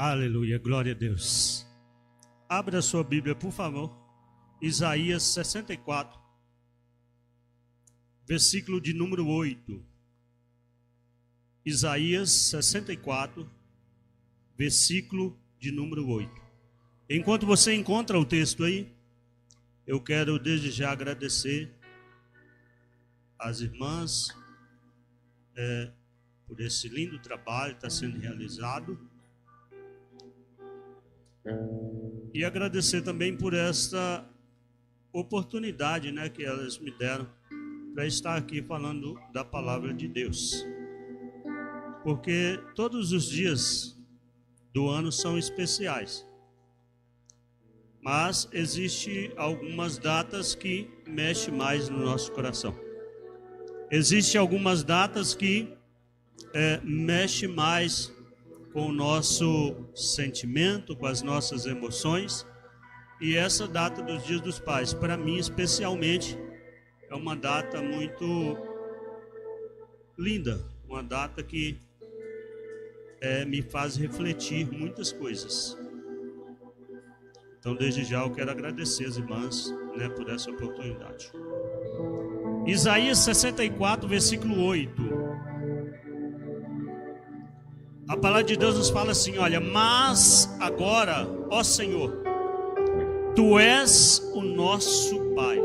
Aleluia, glória a Deus. Abra a sua Bíblia, por favor. Isaías 64, versículo de número 8. Isaías 64, versículo de número 8. Enquanto você encontra o texto aí, eu quero desde já agradecer às irmãs por esse lindo trabalho que está sendo realizado. E agradecer também por esta oportunidade, que elas me deram para estar aqui falando da palavra de Deus. Porque todos os dias do ano são especiais. Mas existe algumas datas que mexem mais no nosso coração. Existem algumas datas que mexem mais com o nosso sentimento, com as nossas emoções. E essa data dos Dias dos Pais, para mim especialmente, é uma data muito linda. Uma data que me faz refletir muitas coisas. Então, desde já, eu quero agradecer as irmãs por essa oportunidade. Isaías 64, versículo 8. A palavra de Deus nos fala assim, olha: mas agora, ó Senhor, Tu és o nosso Pai,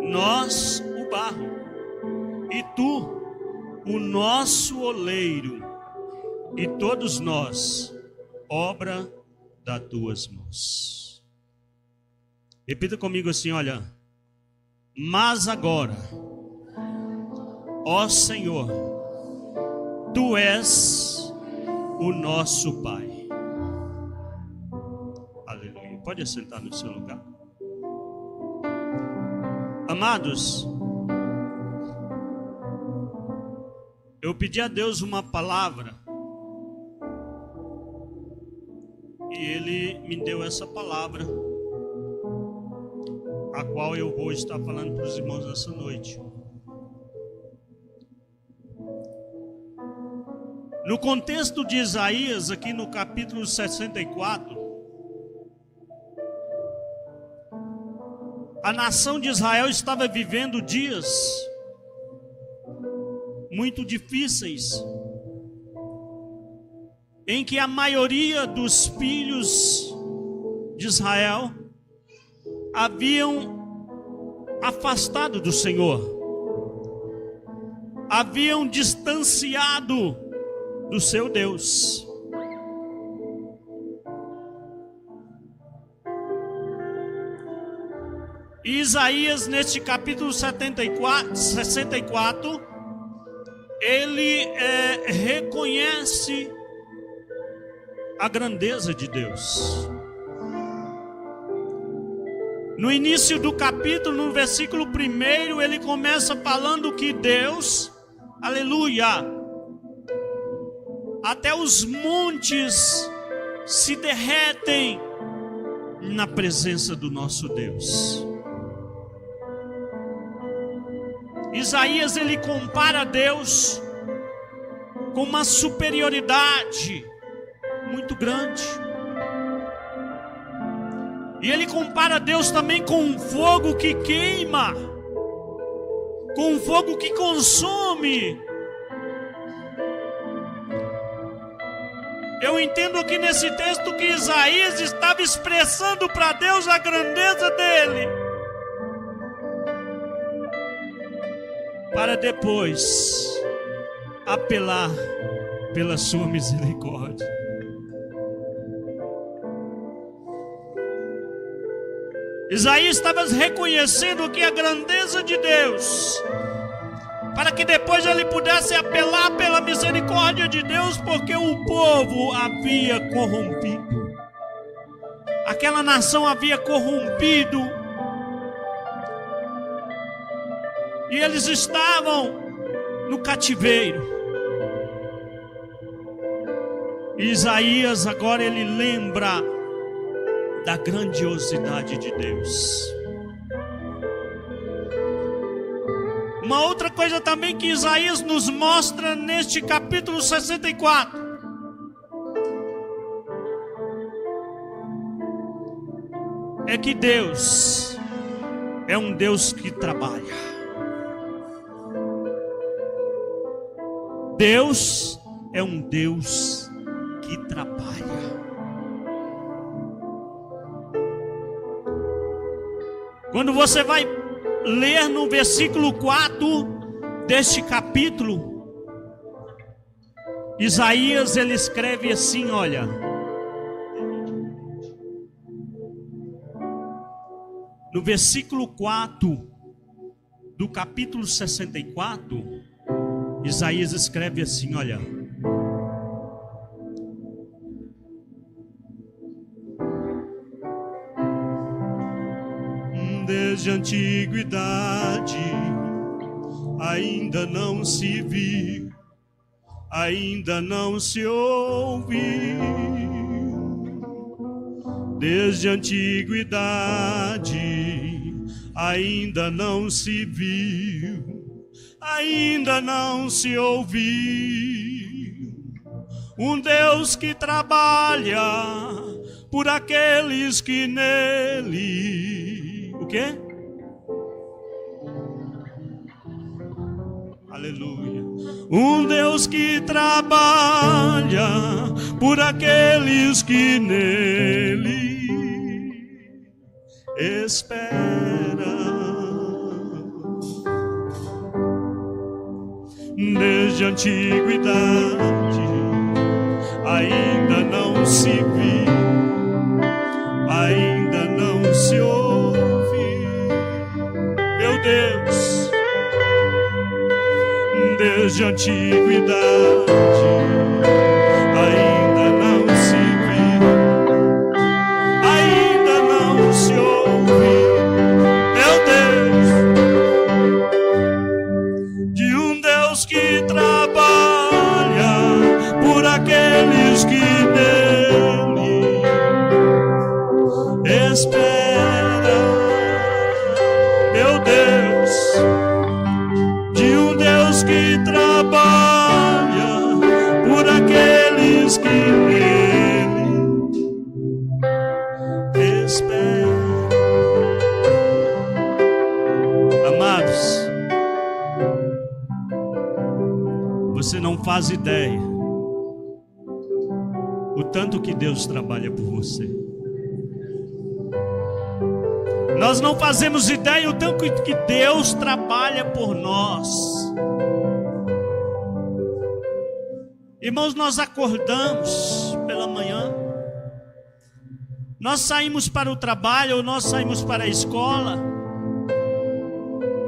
nós o barro, e Tu o nosso oleiro, e todos nós, obra das Tuas mãos. Repita comigo assim, olha: mas agora, ó Senhor, Tu és o nosso Pai. Aleluia. Pode assentar no seu lugar. Amados, eu pedi a Deus uma palavra e Ele me deu essa palavra, a qual eu vou estar falando para os irmãos nessa noite. No contexto de Isaías, aqui no capítulo 64, a nação de Israel estava vivendo dias muito difíceis, em que a maioria dos filhos de Israel haviam afastado do Senhor, haviam distanciado do seu Deus. E Isaías, neste capítulo 64, ele reconhece a grandeza de Deus. No início do capítulo, no versículo 1, ele começa falando que Deus, aleluia, até os montes se derretem na presença do nosso Deus. Isaías, ele compara Deus com uma superioridade muito grande. E ele compara Deus também com um fogo que queima, com um fogo que consome. Eu entendo aqui nesse texto que Isaías estava expressando para Deus a grandeza dele, para depois apelar pela sua misericórdia. Isaías estava reconhecendo aqui a grandeza de Deus, para que depois ele pudesse apelar pela misericórdia de Deus, porque o povo havia corrompido. Aquela nação havia corrompido. E eles estavam no cativeiro. E Isaías agora ele lembra da grandiosidade de Deus. Uma outra coisa também que Isaías nos mostra neste capítulo 64 é que Deus é um Deus que trabalha. Deus é um Deus que trabalha. Quando você vai ler no versículo 4 deste capítulo, Isaías, ele escreve assim, olha: no versículo 4 do capítulo 64, Isaías escreve assim, olha: desde a antiguidade ainda não se viu, ainda não se ouviu. Desde a antiguidade ainda não se viu, ainda não se ouviu. Um Deus que trabalha por aqueles que nele... O quê? Aleluia. Um Deus que trabalha por aqueles que nele esperam. Desde a antiguidade ainda não se viu, ainda não se ouve. Meu Deus, desde a antiguidade ainda não se viu, ainda não se ouve. Meu Deus, de um Deus que trabalha por aqueles que nele esperam. Meu Deus, de um Deus que trabalha por aqueles que nele esperam. Amados, você não faz ideia o tanto que Deus trabalha por você. Nós não fazemos ideia o tanto que Deus trabalha por nós. Irmãos, nós acordamos pela manhã, nós saímos para o trabalho, ou nós saímos para a escola,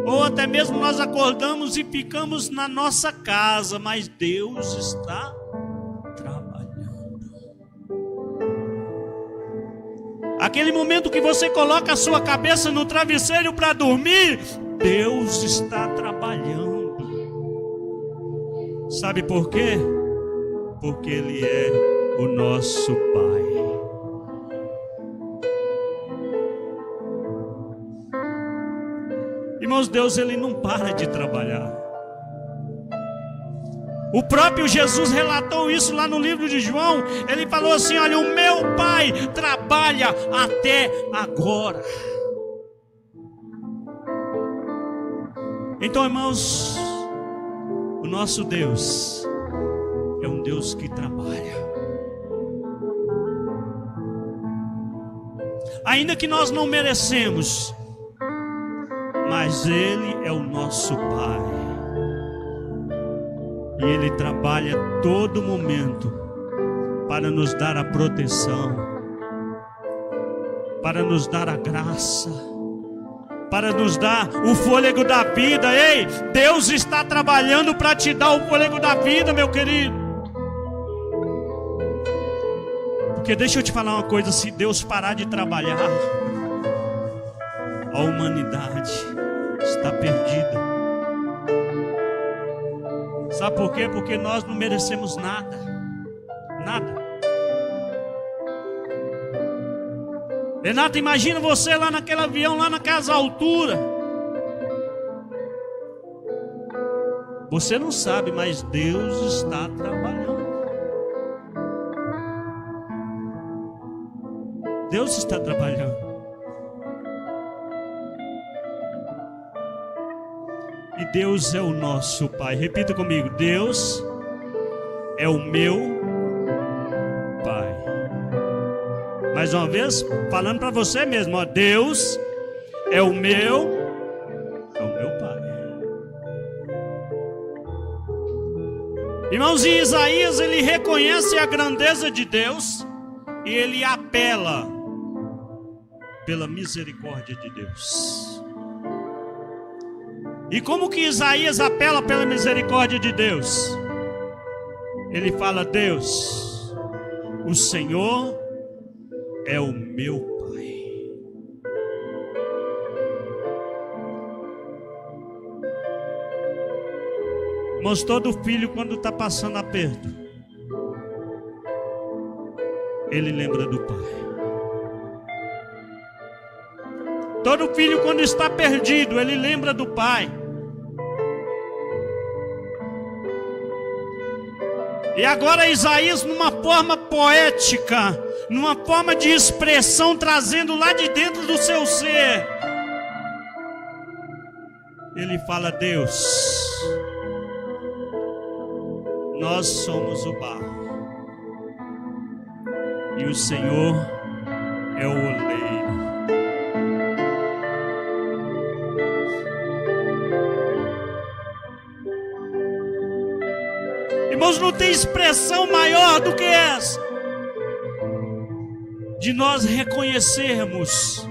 ou até mesmo nós acordamos e ficamos na nossa casa, mas Deus está trabalhando. Aquele momento que você coloca a sua cabeça no travesseiro para dormir, Deus está trabalhando. Sabe por quê? Porque Ele é o nosso Pai. Irmãos, Deus, Ele não para de trabalhar. O próprio Jesus relatou isso lá no livro de João. Ele falou assim: olha, o meu Pai trabalha até agora. Então, irmãos, o nosso Deus é um Deus que trabalha. Ainda que nós não merecemos, mas Ele é o nosso Pai. E Ele trabalha todo momento para nos dar a proteção, para nos dar a graça, para nos dar o fôlego da vida. Ei, Deus está trabalhando para te dar o fôlego da vida, meu querido. Porque deixa eu te falar uma coisa: se Deus parar de trabalhar, a humanidade está perdida. Sabe por quê? Porque nós não merecemos nada. Nada. Renato, imagina você lá naquele avião, lá naquelas alturas. Você não sabe, mas Deus está trabalhando. Deus está trabalhando. Deus é o nosso Pai. Repita comigo: Deus é o meu Pai. Mais uma vez, falando para você mesmo, ó, Deus é o meu Pai. Irmãos, e Isaías, ele reconhece a grandeza de Deus e ele apela pela misericórdia de Deus. E como que Isaías apela pela misericórdia de Deus? Ele fala: Deus, o Senhor é o meu Pai. Irmãos, todo filho, quando está passando aperto, ele lembra do Pai. Todo filho, quando está perdido, ele lembra do Pai. E agora Isaías, numa forma poética, numa forma de expressão, trazendo lá de dentro do seu ser, ele fala: Deus, nós somos o barro e o Senhor é o oleiro. Irmãos, não tem expressão maior do que essa, de nós reconhecermos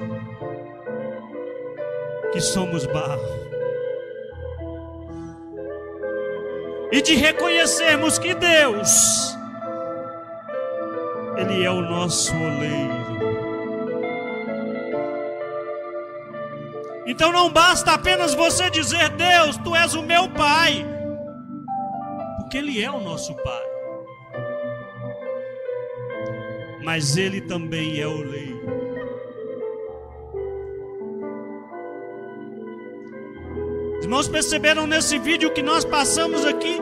que somos barro e de reconhecermos que Deus, Ele é o nosso oleiro. Então não basta apenas você dizer: Deus, Tu és o meu Pai, porque Ele é o nosso Pai, mas Ele também é oleiro. Os irmãos perceberam nesse vídeo que nós passamos aqui?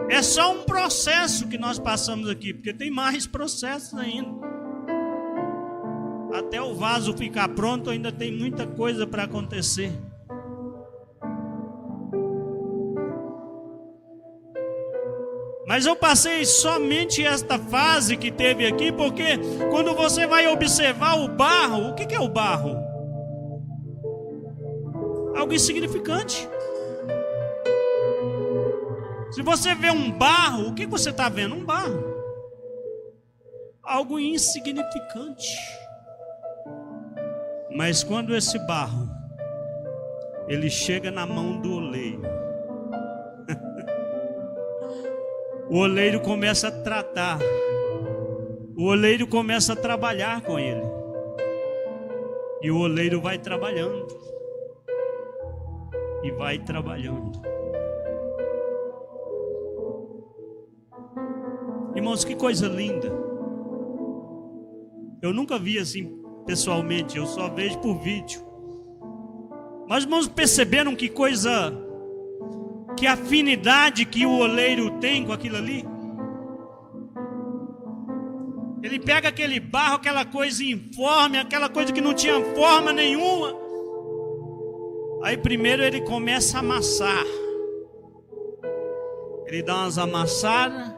É só um processo que nós passamos aqui, porque tem mais processos ainda. Até o vaso ficar pronto, ainda tem muita coisa para acontecer. Mas eu passei somente esta fase que teve aqui, porque quando você vai observar o barro, o que é o barro? Algo insignificante. Se você vê um barro, o que você está vendo? Um barro. Algo insignificante. Mas quando esse barro, ele chega na mão do oleiro, o oleiro começa a tratar, o oleiro começa a trabalhar com ele, e o oleiro vai trabalhando, e vai trabalhando. Irmãos, que coisa linda. Eu nunca vi assim pessoalmente, eu só vejo por vídeo. Mas irmãos, perceberam que coisa, que afinidade que o oleiro tem com aquilo ali? Ele pega aquele barro, aquela coisa informe, aquela coisa que não tinha forma nenhuma. Aí primeiro ele começa a amassar. Ele dá umas amassadas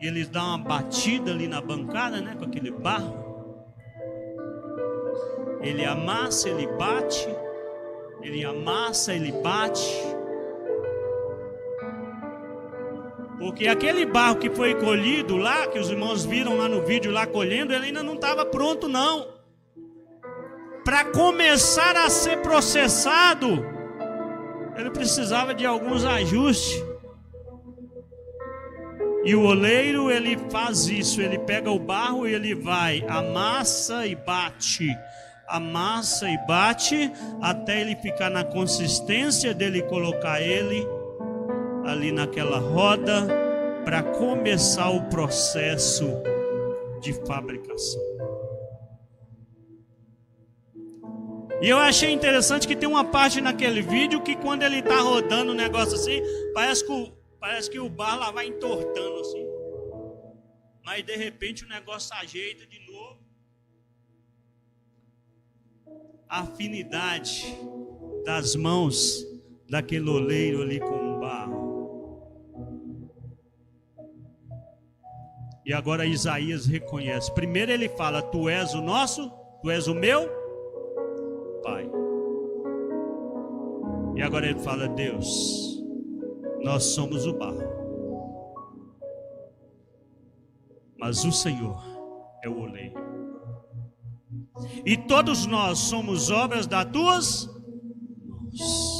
e ele dá uma batida ali na bancada, né, com aquele barro. Ele amassa, ele bate. Ele amassa, ele bate. Porque aquele barro que foi colhido lá, que os irmãos viram lá no vídeo lá colhendo, ele ainda não estava pronto não. Para começar a ser processado, ele precisava de alguns ajustes. E o oleiro, ele faz isso, ele pega o barro e ele vai, amassa e bate. Amassa e bate até ele ficar na consistência dele colocar ele ali naquela roda para começar o processo de fabricação. E eu achei interessante que tem uma parte naquele vídeo que quando ele está rodando o negócio assim, parece que o barro lá vai entortando assim. Mas de repente o negócio ajeita de novo. A afinidade das mãos daquele oleiro ali com o barro. E agora Isaías reconhece. Primeiro ele fala: tu és o nosso, tu és o meu Pai. E agora ele fala: Deus, nós somos o barro, mas o Senhor é o oleiro. E todos nós somos obras das tuas mãos.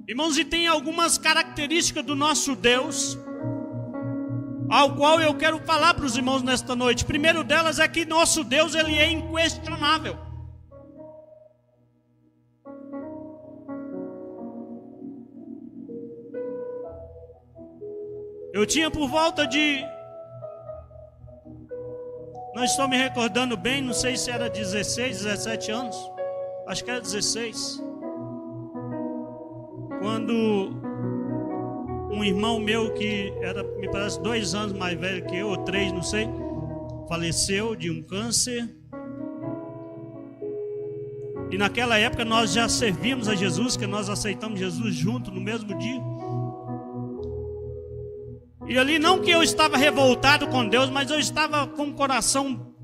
Irmãos, e tem algumas características do nosso Deus, ao qual eu quero falar para os irmãos nesta noite. Primeiro delas é que nosso Deus, ele é inquestionável. Eu tinha por volta de, não estou me recordando bem, não sei se era 16, 17 anos, acho que era 16. Quando um irmão meu que era, me parece, 2 anos mais velho que eu, ou 3, não sei, faleceu de um câncer. E naquela época nós já servíamos a Jesus, que nós aceitamos Jesus junto no mesmo dia. E ali não que eu estava revoltado com Deus, mas eu estava com o coração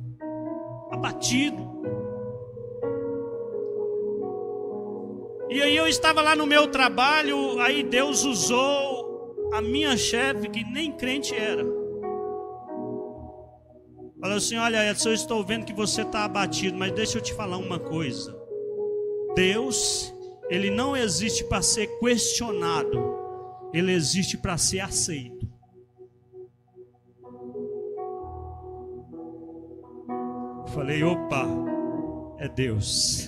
abatido. E aí eu estava lá no meu trabalho, aí Deus usou a minha chefe, que nem crente era. Falou assim: olha, Edson, eu estou vendo que você está abatido, mas deixa eu te falar uma coisa. Deus, ele não existe para ser questionado, ele existe para ser aceito. Falei: opa, é Deus.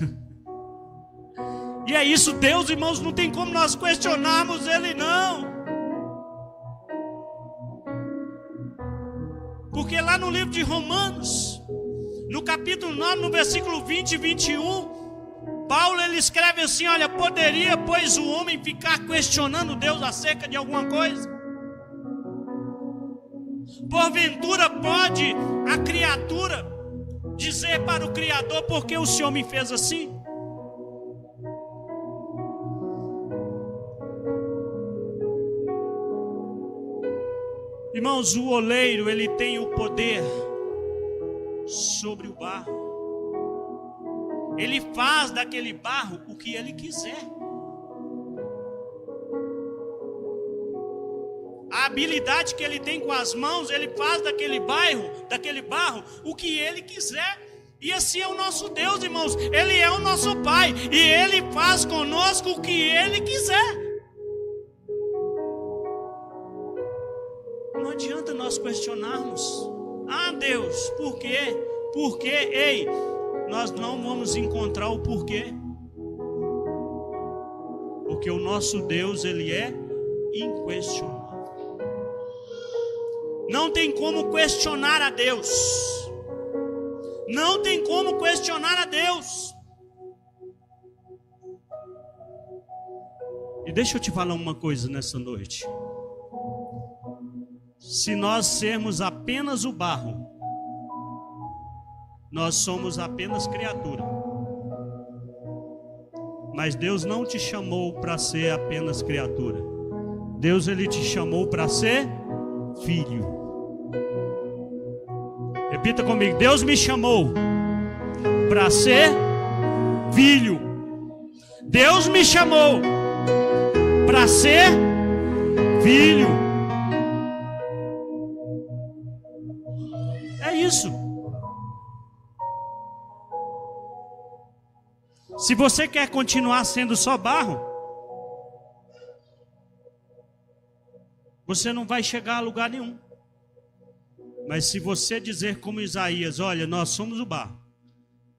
E é isso, Deus, irmãos, não tem como nós questionarmos Ele, não. Porque lá no livro de Romanos, no capítulo 9, no versículo 20 e 21, Paulo ele escreve assim: olha, poderia, pois, o homem ficar questionando Deus acerca de alguma coisa? Porventura pode a criatura dizer para o Criador: por que o Senhor me fez assim? Irmãos, o oleiro, ele tem o poder sobre o barro. Ele faz daquele barro o que ele quiser. A habilidade que ele tem com as mãos, ele faz daquele barro o que ele quiser. E assim é o nosso Deus, irmãos. Ele é o nosso Pai e Ele faz conosco o que Ele quiser. Não adianta nós questionarmos: ah, Deus, por quê? Por quê? Ei, nós não vamos encontrar o porquê. Porque o nosso Deus, ele é inquestionável. Não tem como questionar a Deus. Não tem como questionar a Deus. E deixa eu te falar uma coisa nessa noite. Se nós sermos apenas o barro, nós somos apenas criatura. Mas Deus não te chamou para ser apenas criatura. Deus, ele te chamou para ser filho. Repita comigo: Deus me chamou para ser filho. Deus me chamou para ser filho. É isso. Se você quer continuar sendo só barro, você não vai chegar a lugar nenhum. Mas se você dizer como Isaías: olha, nós somos o barro,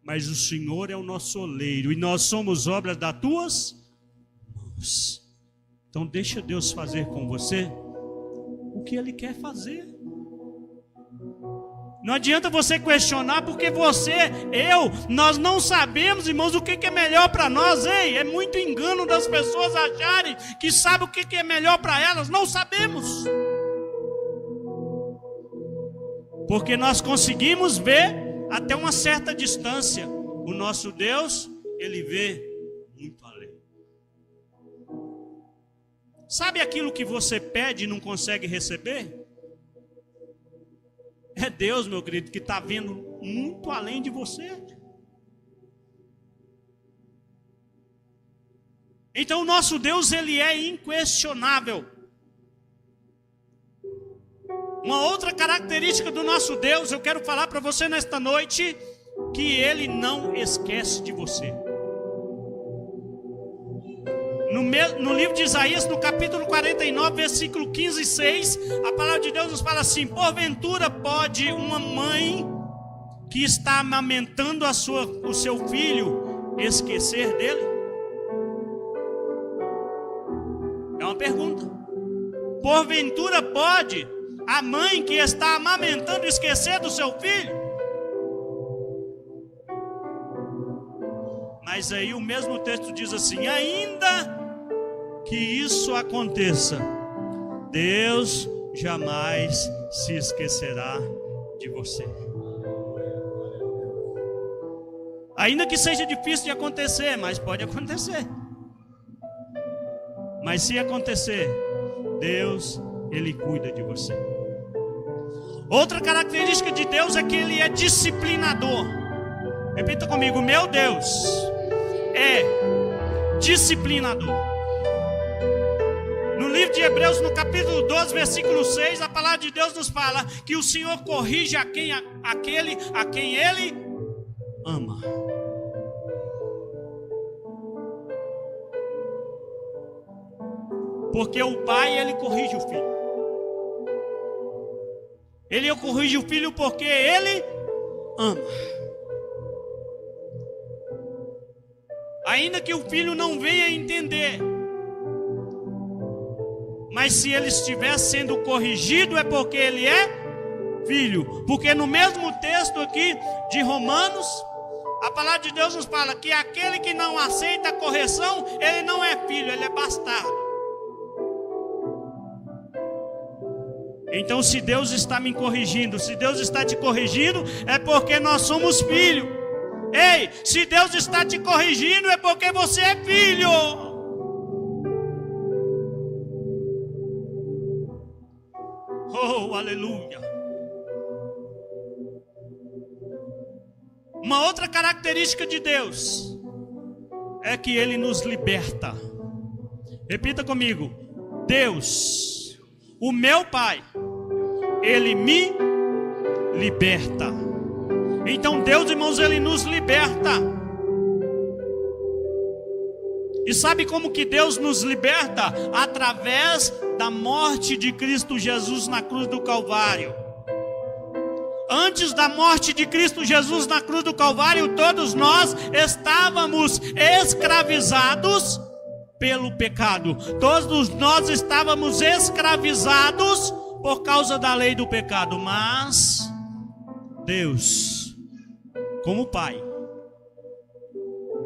mas o Senhor é o nosso oleiro, e nós somos obras das tuas mãos. Então deixa Deus fazer com você o que Ele quer fazer. Não adianta você questionar, porque nós não sabemos, irmãos, o que é melhor para nós. Ei, é muito engano das pessoas acharem que sabem o que é melhor para elas. Não sabemos. Porque nós conseguimos ver até uma certa distância. O nosso Deus, Ele vê muito além. Sabe aquilo que você pede e não consegue receber? É Deus, meu querido, que está vendo muito além de você. Então o nosso Deus, Ele é inquestionável. Uma outra característica do nosso Deus, eu quero falar para você nesta noite, que Ele não esquece de você. No livro de Isaías, no capítulo 49, versículo 15 e 6, a palavra de Deus nos fala assim: porventura pode uma mãe que está amamentando o seu filho esquecer dele? É uma pergunta. Porventura pode a mãe que está amamentando esquecer do seu filho? Mas aí o mesmo texto diz assim: ainda que isso aconteça, Deus jamais se esquecerá de você. Ainda que seja difícil de acontecer, mas pode acontecer. Mas se acontecer, Deus, Ele cuida de você. Outra característica de Deus é que Ele é disciplinador. Repita comigo: meu Deus é disciplinador. No livro de Hebreus, no capítulo 12, versículo 6, a palavra de Deus nos fala que o Senhor corrige aquele a quem Ele ama. Porque o pai, ele corrige o filho. Ele corrige o filho porque ele ama. Ainda que o filho não venha entender, mas se ele estiver sendo corrigido é porque ele é filho. Porque no mesmo texto aqui de Romanos, a palavra de Deus nos fala que aquele que não aceita a correção, ele não é filho, ele é bastardo. Então, se Deus está me corrigindo, se Deus está te corrigindo, é porque nós somos filhos. Ei, se Deus está te corrigindo, é porque você é filho. Oh, aleluia. Uma outra característica de Deus é que Ele nos liberta. Repita comigo: Deus, o meu Pai, Ele me liberta. Então Deus, irmãos, Ele nos liberta. E sabe como que Deus nos liberta? Através da morte de Cristo Jesus na cruz do Calvário. Antes da morte de Cristo Jesus na cruz do Calvário, todos nós estávamos escravizados pelo pecado. Todos nós estávamos escravizados por causa da lei do pecado. Mas Deus, como Pai,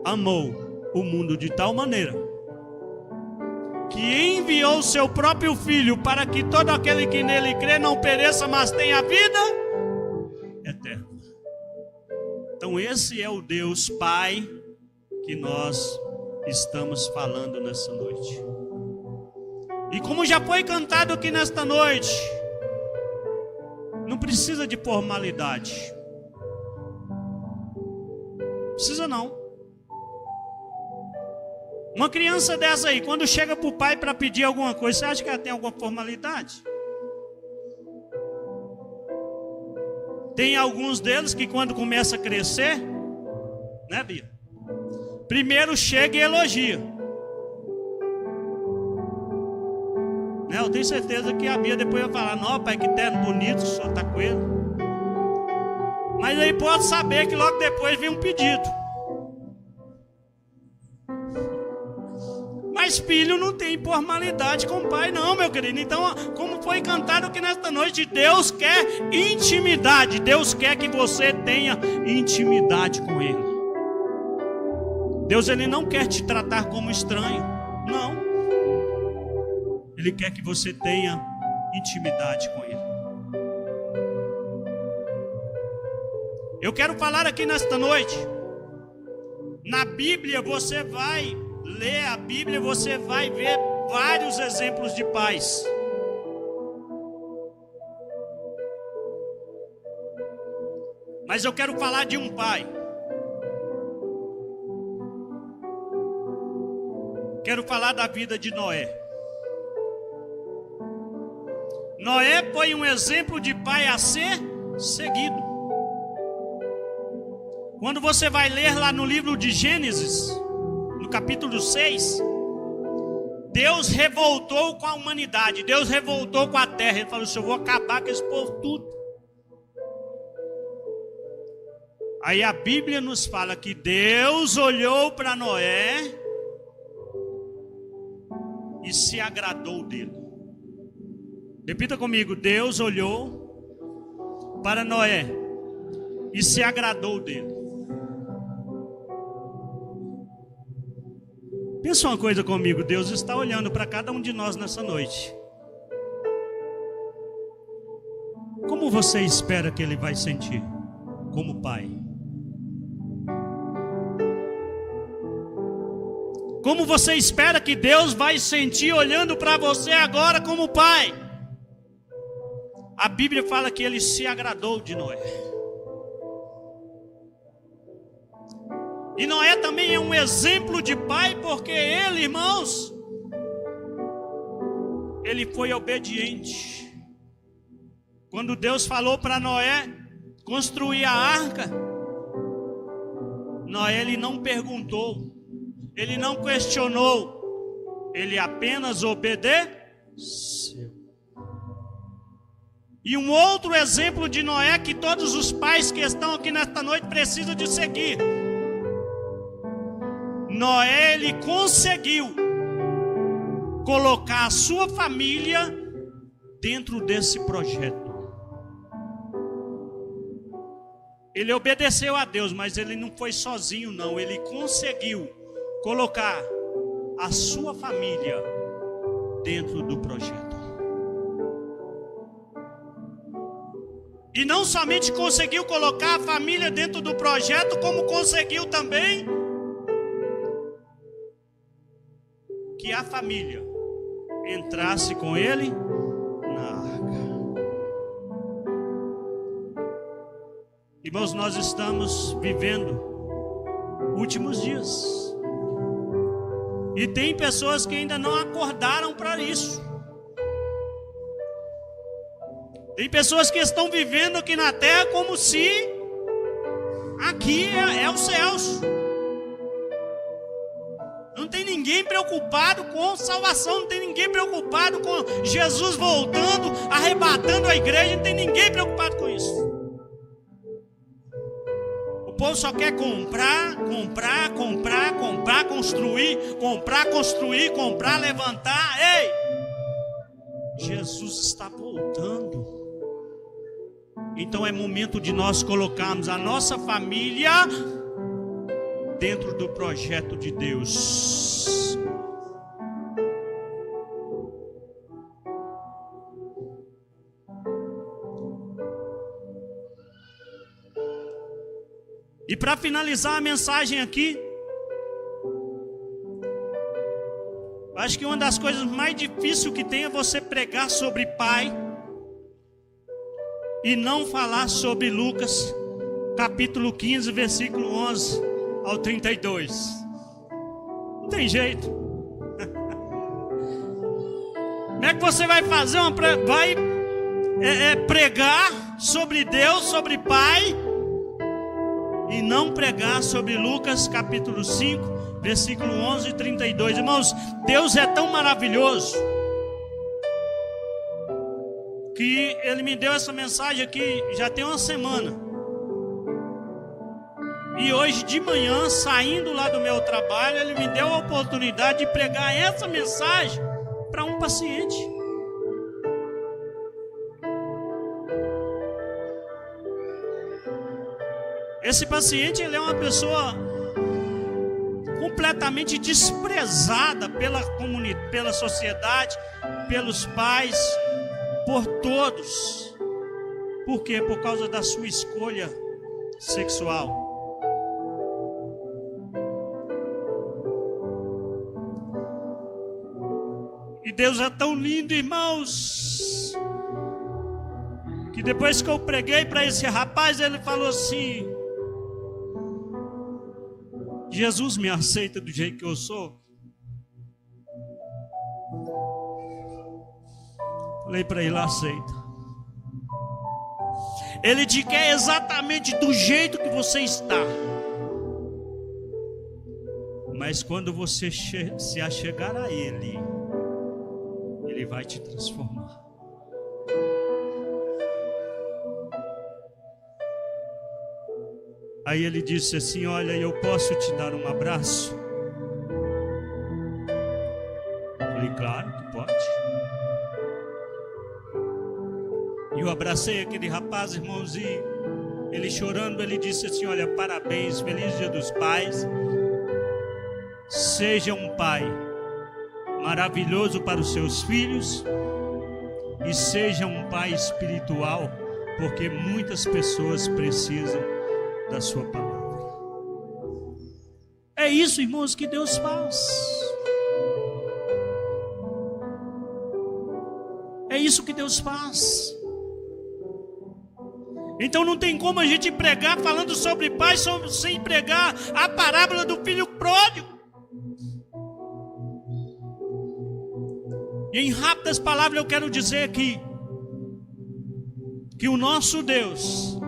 amou o mundo de tal maneira que enviou o seu próprio Filho para que todo aquele que nele crê não pereça, mas tenha vida eterna. Então esse é o Deus Pai que nós estamos falando nessa noite. E como já foi cantado aqui nesta noite, não precisa de formalidade. Precisa não. Uma criança dessa aí, quando chega para o pai para pedir alguma coisa, você acha que ela tem alguma formalidade? Tem alguns deles que quando começa a crescer, né, Bia? Primeiro chega e elogia. Né, eu tenho certeza que a Bia depois vai falar: não, pai, que terno bonito, o senhor está com ele. Mas aí pode saber que logo depois vem um pedido. Mas filho não tem formalidade com o pai, não, meu querido. Então, como foi cantado aqui nesta noite, Deus quer intimidade. Deus quer que você tenha intimidade com Ele. Deus, Ele não quer te tratar como estranho, não. Ele quer que você tenha intimidade com Ele. Eu quero falar aqui nesta noite. Na Bíblia você vai ler a Bíblia, você vai ver vários exemplos de pais. Mas eu quero falar de um pai. Quero falar da vida de Noé. Noé foi um exemplo de pai a ser seguido. Quando você vai ler lá no livro de Gênesis, no capítulo 6, Deus revoltou com a humanidade, Deus revoltou com a terra. Ele falou assim: eu vou acabar com esse povo tudo. Aí a Bíblia nos fala que Deus olhou para Noé e se agradou dele. Repita comigo: Deus olhou para Noé e se agradou dele. Pensa uma coisa comigo, Deus está olhando para cada um de nós nessa noite. Como você espera que Ele vai sentir como pai? Como você espera que Deus vai sentir olhando para você agora como pai? A Bíblia fala que Ele se agradou de Noé. E Noé também é um exemplo de pai, porque ele, irmãos, ele foi obediente. Quando Deus falou para Noé construir a arca, Noé, ele não perguntou, ele não questionou, ele apenas obedeceu. E um outro exemplo de Noé que todos os pais que estão aqui nesta noite precisam de seguir. Noé, ele conseguiu colocar a sua família dentro desse projeto. Ele obedeceu a Deus, mas ele não foi sozinho não. Ele conseguiu colocar a sua família dentro do projeto. E não somente conseguiu colocar a família dentro do projeto, como conseguiu também que a família entrasse com ele na arca. Irmãos, nós estamos vivendo últimos dias. E tem pessoas que ainda não acordaram para isso. Tem pessoas que estão vivendo aqui na terra como se aqui é os céus. Não tem ninguém preocupado com salvação, não tem ninguém preocupado com Jesus voltando, arrebatando a igreja, não tem ninguém preocupado com isso. O povo só quer comprar, construir, levantar. Ei! Jesus está voltando. Então é momento de nós colocarmos a nossa família dentro do projeto de Deus. E para finalizar a mensagem aqui, acho que uma das coisas mais difíceis que tem é você pregar sobre pai e não falar sobre Lucas, capítulo 15, versículo 11 ao 32. Não tem jeito. Como é que você vai fazer pregar sobre Deus, sobre pai, e não pregar sobre Lucas, capítulo 5, versículo 11 e 32. Irmãos, Deus é tão maravilhoso que Ele me deu essa mensagem aqui já tem uma semana. E hoje de manhã, saindo lá do meu trabalho, Ele me deu a oportunidade de pregar essa mensagem para um paciente. Esse paciente, ele é uma pessoa completamente desprezada pela comunidade, pela sociedade, pelos pais, por todos. Por quê? Por causa da sua escolha sexual. E Deus é tão lindo, irmãos, que depois que eu preguei para esse rapaz, ele falou assim: Jesus me aceita do jeito que eu sou? Falei para ele: aceita. Ele te quer exatamente do jeito que você está. Mas quando você se achegar a Ele, Ele vai te transformar. Aí ele disse assim: olha, eu posso te dar um abraço? Falei: claro que pode. E eu abracei aquele rapaz, irmãos, e ele chorando, ele disse assim: olha, parabéns, feliz Dia dos Pais. Seja um pai maravilhoso para os seus filhos e seja um pai espiritual, porque muitas pessoas precisam da sua palavra. É isso, irmãos, que Deus faz. É isso que Deus faz. Então não tem como a gente pregar falando sobre pai sem pregar a parábola do filho pródigo. E em rápidas palavras eu quero dizer aqui que o nosso Deus,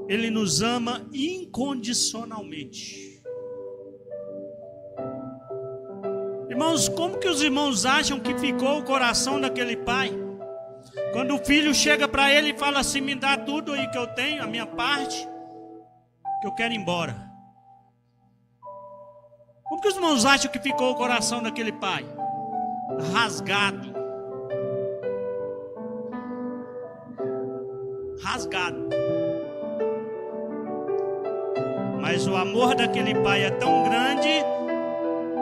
Ele nos ama incondicionalmente. Irmãos, como que os irmãos acham que ficou o coração daquele pai? Quando o filho chega para ele e fala assim: me dá tudo aí que eu tenho, a minha parte, que eu quero ir embora. Como que os irmãos acham que ficou o coração daquele pai? Rasgado. Rasgado. Mas o amor daquele pai é tão grande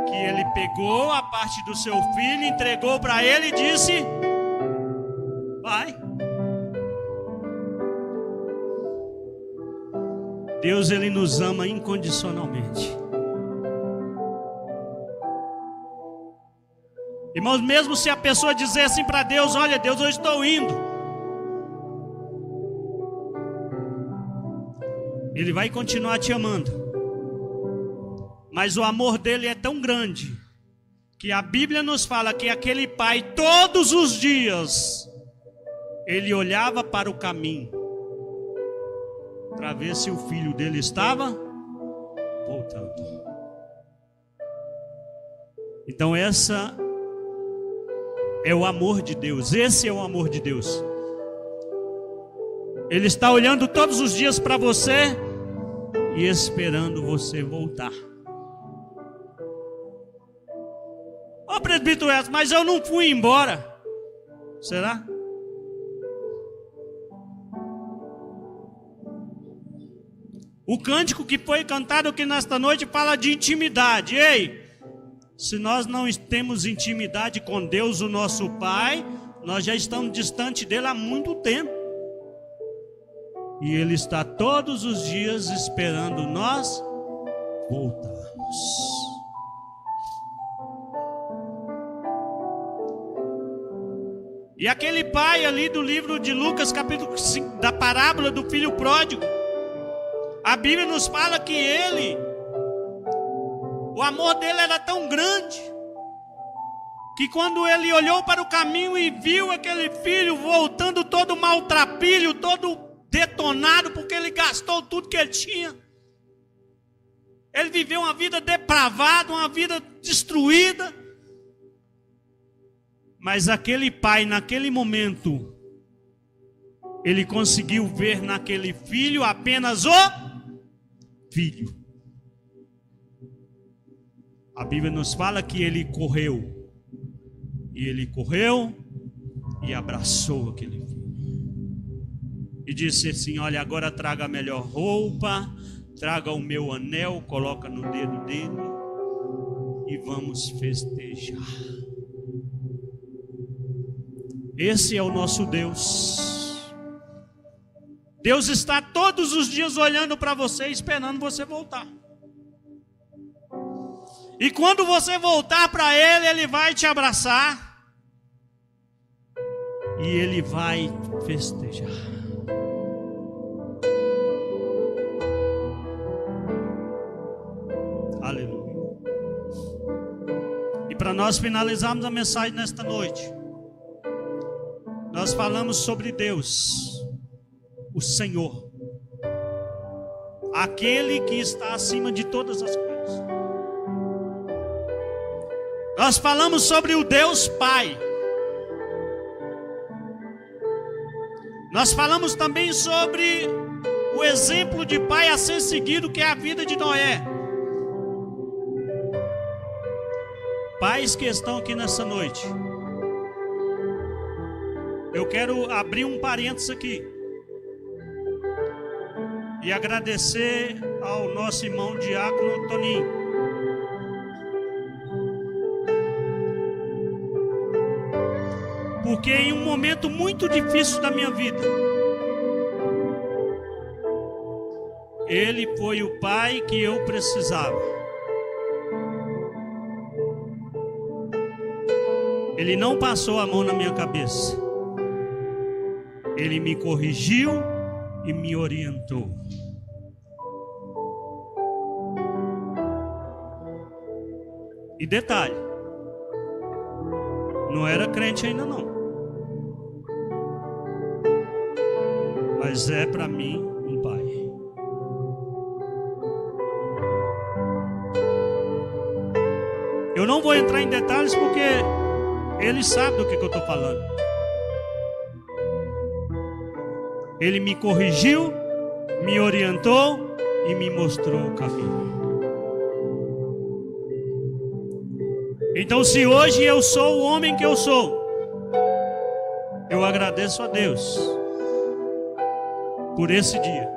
que ele pegou a parte do seu filho, entregou para ele e disse: vai. Deus, Ele nos ama incondicionalmente. Irmãos, mesmo se a pessoa dizer assim para Deus: olha, Deus, eu estou indo, Ele vai continuar te amando. Mas o amor dele é tão grande que a Bíblia nos fala que aquele pai, todos os dias, ele olhava para o caminho para ver se o filho dele estava voltando. Então essa é o amor de Deus. Esse é o amor de Deus. Ele está olhando todos os dias para você e esperando você voltar. Ô presbítero Edson, mas eu não fui embora. Será? O cântico que foi cantado aqui nesta noite fala de intimidade. Ei, se nós não temos intimidade com Deus, o nosso Pai, nós já estamos distante dele há muito tempo. E Ele está todos os dias esperando nós voltarmos. E aquele pai ali do livro de Lucas, capítulo 5, da parábola do filho pródigo, a Bíblia nos fala que ele, o amor dele era tão grande, que quando ele olhou para o caminho e viu aquele filho voltando todo maltrapilho, todo detonado, porque ele gastou tudo que ele tinha. Ele viveu uma vida depravada, uma vida destruída. Mas aquele pai, naquele momento, ele conseguiu ver naquele filho apenas o filho. A Bíblia nos fala que ele correu. E ele correu e abraçou aquele filho. E disse assim: olha, agora traga a melhor roupa, traga o meu anel, coloca no dedo dele e vamos festejar. Esse é o nosso Deus. Deus está todos os dias olhando para você, esperando você voltar. E quando você voltar para Ele, Ele vai te abraçar. E Ele vai festejar. Aleluia. E para nós finalizarmos a mensagem nesta noite, nós falamos sobre Deus, o Senhor, aquele que está acima de todas as coisas. Nós falamos sobre o Deus Pai. Nós falamos também sobre o exemplo de pai a ser seguido, que é a vida de Noé. Pais que estão aqui nessa noite, eu quero abrir um parênteses aqui e agradecer ao nosso irmão diácono Toninho. Porque em um momento muito difícil da minha vida, ele foi o pai que eu precisava. Ele não passou a mão na minha cabeça. Ele me corrigiu e me orientou. E detalhe, não era crente ainda não. Mas é para mim um pai. Eu não vou entrar em detalhes porque ele sabe do que eu estou falando. Ele me corrigiu, me orientou e me mostrou o caminho. Então, se hoje eu sou o homem que eu sou, eu agradeço a Deus por esse dia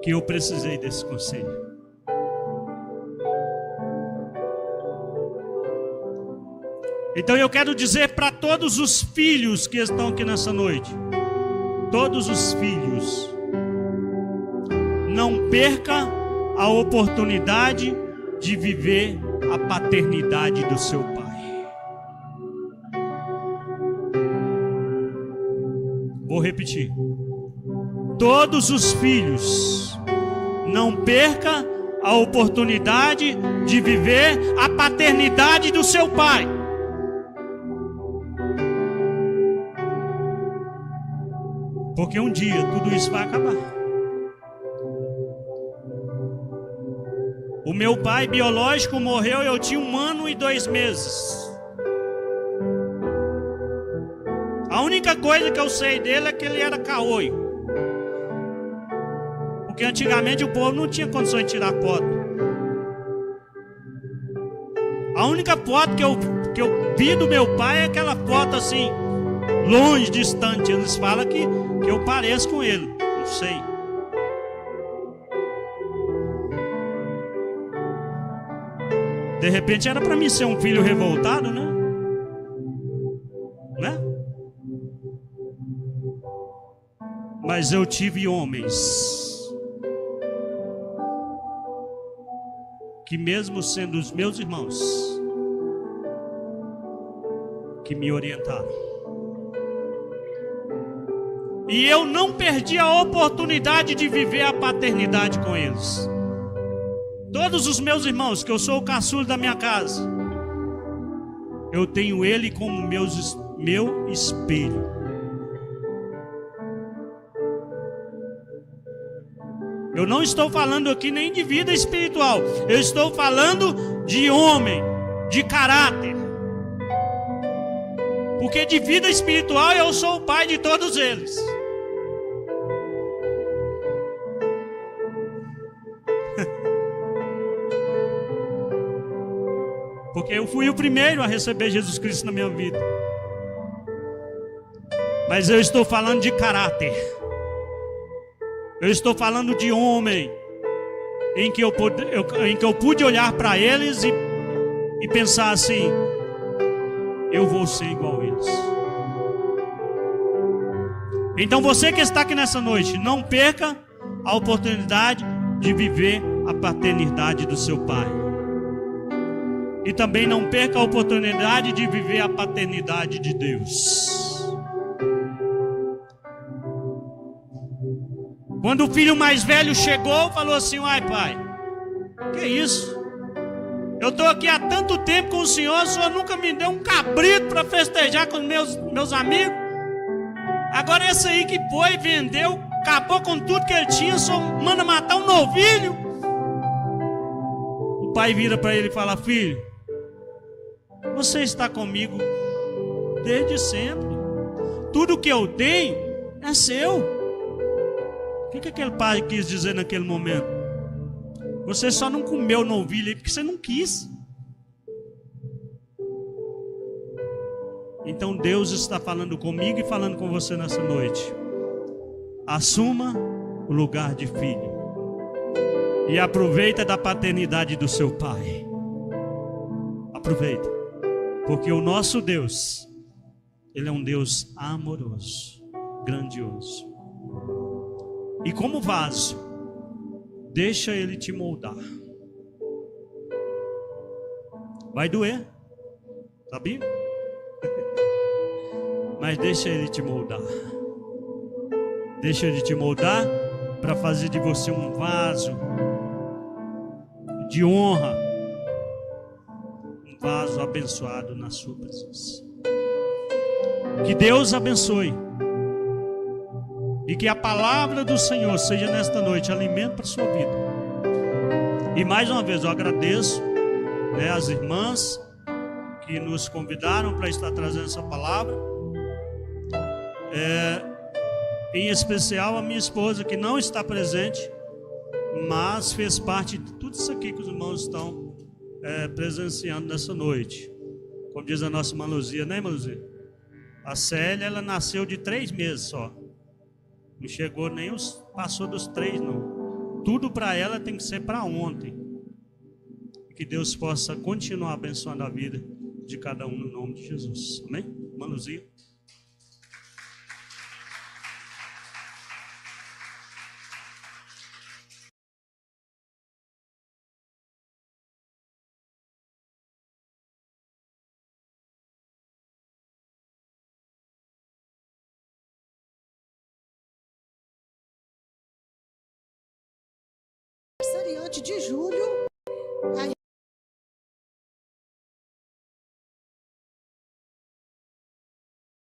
que eu precisei desse conselho. Então eu quero dizer para todos os filhos que estão aqui nessa noite, todos os filhos, não perca a oportunidade de viver a paternidade do seu pai. Vou repetir. Todos os filhos, não perca a oportunidade de viver a paternidade do seu pai. Porque um dia tudo isso vai acabar. O meu pai biológico morreu e eu tinha 1 ano e 2 meses. A única coisa que eu sei dele é que ele era caolho. Porque antigamente o povo não tinha condições de tirar foto. A única foto que eu vi do meu pai é aquela foto assim, longe, distante. Eles falam que eu pareço com ele. Não sei. De repente era para mim ser um filho revoltado, né? Mas eu tive homens que, mesmo sendo os meus irmãos, que me orientaram. E eu não perdi a oportunidade de viver a paternidade com eles. Todos os meus irmãos, que eu sou o caçula da minha casa, eu tenho ele como meu espelho. Eu não estou falando aqui nem de vida espiritual. Eu estou falando de homem, de caráter. Porque de vida espiritual eu sou o pai de todos eles. Porque eu fui o primeiro a receber Jesus Cristo na minha vida. Mas eu estou falando de caráter. Eu estou falando de homem em que eu pude olhar para eles e pensar assim: eu vou ser igual a eles. Então você que está aqui nessa noite, não perca a oportunidade de viver a paternidade do seu pai. E também não perca a oportunidade de viver a paternidade de Deus. Quando o filho mais velho chegou, falou assim: ai pai, que isso? Eu estou aqui há tanto tempo com o senhor nunca me deu um cabrito para festejar com meus amigos. Agora esse aí que foi, vendeu, acabou com tudo que ele tinha, só manda matar um novilho. O pai vira para ele e fala: filho, você está comigo desde sempre. Tudo que eu tenho é seu. O que aquele pai quis dizer naquele momento? Você só não comeu novilho aí porque você não quis. Então Deus está falando comigo e falando com você nessa noite. Assuma o lugar de filho. E aproveita da paternidade do seu pai. Aproveita. Porque o nosso Deus, Ele é um Deus amoroso, grandioso. E como vaso, deixa Ele te moldar. Vai doer, sabia? Mas deixa Ele te moldar. Deixa Ele te moldar para fazer de você um vaso de honra, um vaso abençoado na sua presença. Que Deus abençoe. E que a palavra do Senhor seja nesta noite alimento para a sua vida. E mais uma vez eu agradeço, as irmãs que nos convidaram para estar trazendo essa palavra. Em especial a minha esposa, que não está presente, mas fez parte de tudo isso aqui que os irmãos estão presenciando nessa noite. Como diz a nossa irmã Luzia, né, irmã Luzia? A Célia, ela nasceu de 3 meses só. Não chegou nem passou dos 3 não. Tudo para ela tem que ser para ontem. Que Deus possa continuar abençoando a vida de cada um no nome de Jesus. Amém? Irmã Luzia. Aniversário de julho.